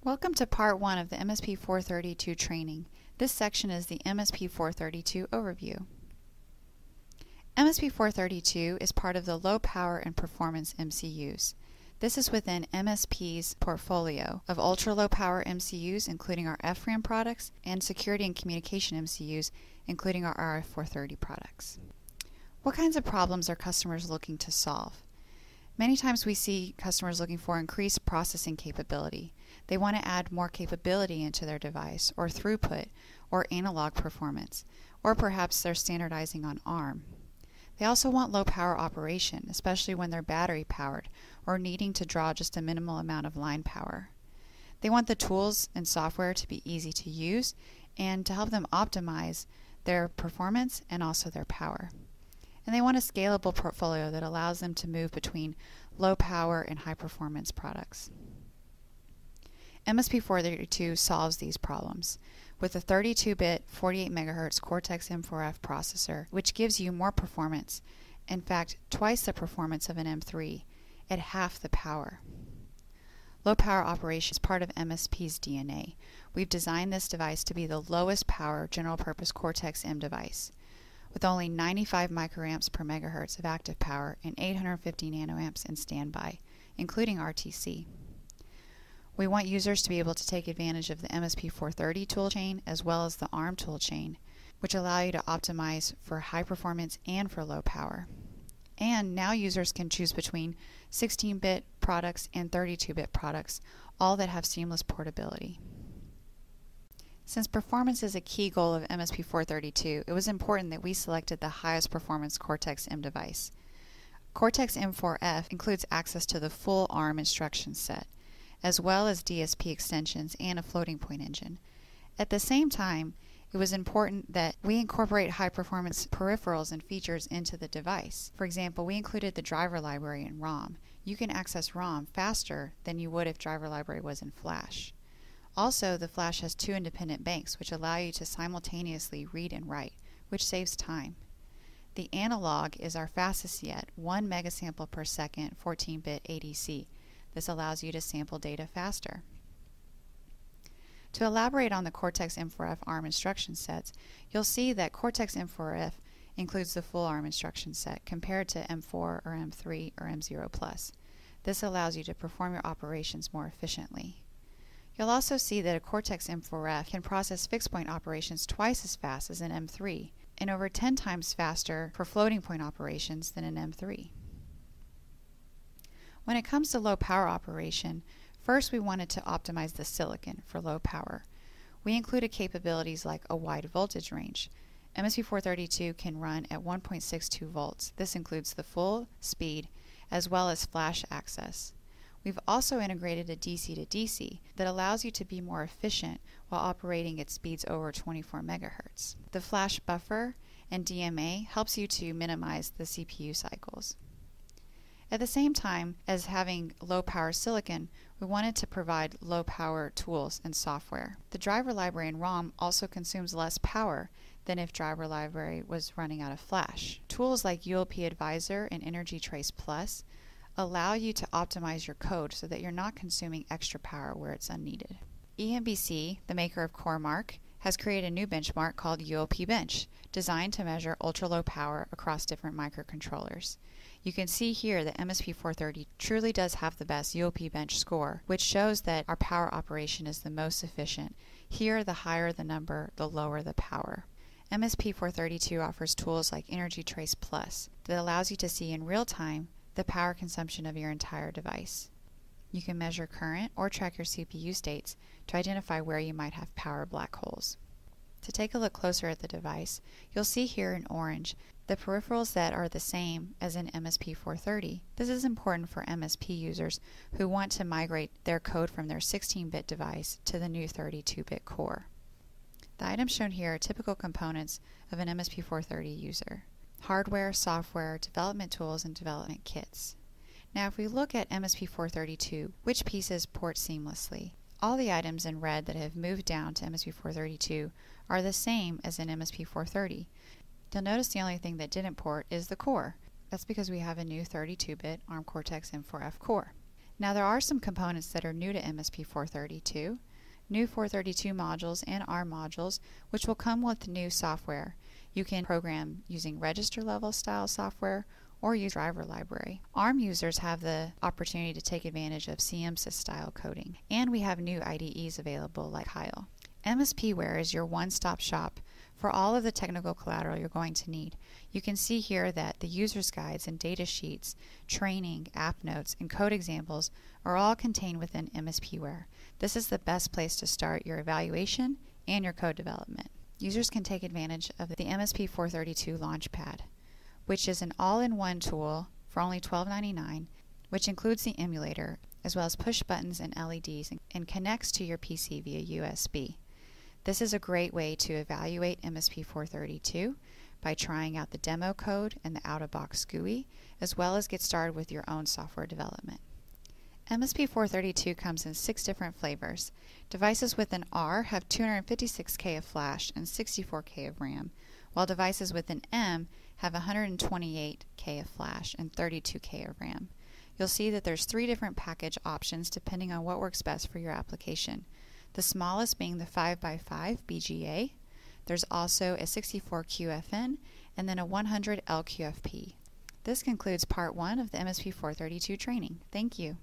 Welcome to Part 1 of the MSP 432 training. This section is the MSP 432 overview. MSP 432 is part of the Low Power and Performance MCUs. This is within MSP's portfolio of ultra-low power MCUs, including our FRAM products, and security and communication MCUs, including our RF430 products. What kinds of problems are customers looking to solve? Many times we see customers looking for increased processing capability. They want to add more capability into their device, or throughput, or analog performance, or perhaps they're standardizing on ARM. They also want low power operation, especially when they're battery powered, or needing to draw just a minimal amount of line power. They want the tools and software to be easy to use and to help them optimize their performance and also their power. And they want a scalable portfolio that allows them to move between low power and high performance products. MSP 432 solves these problems with a 32-bit 48 MHz Cortex-M4F processor, which gives you more performance, in fact twice the performance of an M3 at half the power. Low power operation is part of MSP's DNA. We've designed this device to be the lowest power general purpose Cortex-M device, with only 95 microamps per megahertz of active power and 850 nanoamps in standby, including RTC. We want users to be able to take advantage of the MSP 430 toolchain as well as the ARM toolchain, which allow you to optimize for high performance and for low power. And now users can choose between 16-bit products and 32-bit products, all that have seamless portability. Since performance is a key goal of MSP 432, it was important that we selected the highest performance Cortex-M device. Cortex-M4F includes access to the full ARM instruction set, as well as DSP extensions and a floating point engine. At the same time, it was important that we incorporate high-performance peripherals and features into the device. For example, we included the driver library in ROM. You can access ROM faster than you would if driver library was in Flash. Also, the Flash has two independent banks, which allow you to simultaneously read and write, which saves time. The analog is our fastest yet, 1 megasample per second, 14-bit ADC. This allows you to sample data faster. To elaborate on the Cortex-M4F ARM instruction sets, you'll see that Cortex-M4F includes the full ARM instruction set compared to M4 or M3 or M0+. This allows you to perform your operations more efficiently. You'll also see that a Cortex-M4F can process fixed point operations twice as fast as an M3 and over 10 times faster for floating point operations than an M3. When it comes to low power operation, first we wanted to optimize the silicon for low power. We included capabilities like a wide voltage range. MSP 432 can run at 1.62 volts. This includes the full speed as well as flash access. We've also integrated a DC to DC that allows you to be more efficient while operating at speeds over 24 megahertz. The flash buffer and DMA helps you to minimize the CPU cycles. At the same time as having low power silicon, we wanted to provide low power tools and software. The driver library in ROM also consumes less power than if driver library was running out of flash. Tools like ULP Advisor and Energy Trace Plus allow you to optimize your code so that you're not consuming extra power where it's unneeded. EMBC, the maker of CoreMark, has created a new benchmark called ULP Bench, designed to measure ultra-low power across different microcontrollers. You can see here that MSP 430 truly does have the best ULP Bench score, which shows that our power operation is the most efficient. Here, the higher the number, the lower the power. MSP 432 offers tools like Energy Trace Plus that allows you to see in real time the power consumption of your entire device. You can measure current or track your CPU states to identify where you might have power black holes. To take a look closer at the device, you'll see here in orange the peripherals that are the same as in MSP 430. This is important for MSP users who want to migrate their code from their 16-bit device to the new 32-bit core. The items shown here are typical components of an MSP 430 user: hardware, software, development tools, and development kits. Now if we look at MSP 432, which pieces port seamlessly? All the items in red that have moved down to MSP 432 are the same as in MSP 430. You'll notice the only thing that didn't port is the core. That's because we have a new 32-bit ARM Cortex-M4F core. Now there are some components that are new to MSP 432. New 432 modules and ARM modules, which will come with new software. You can program using register level style software or use driver library. ARM users have the opportunity to take advantage of CMSIS style coding, and we have new IDEs available like Kyle. MSPware is your one-stop shop for all of the technical collateral you're going to need. You can see here that the user's guides and data sheets, training, app notes, and code examples are all contained within MSPware. This is the best place to start your evaluation and your code development. Users can take advantage of the MSP 432 Launchpad, which is an all-in-one tool for only $12.99, which includes the emulator, as well as push buttons and LEDs, and connects to your PC via USB. This is a great way to evaluate MSP 432 by trying out the demo code and the out-of-box GUI, as well as get started with your own software development. MSP 432 comes in 6 different flavors. Devices with an R have 256K of flash and 64K of RAM, while devices with an M have 128K of flash and 32K of RAM. You'll see that there's 3 different package options depending on what works best for your application. The smallest being the 5x5 BGA. There's also a 64 QFN and then a 100 LQFP. This concludes part 1 of the MSP 432 training. Thank you.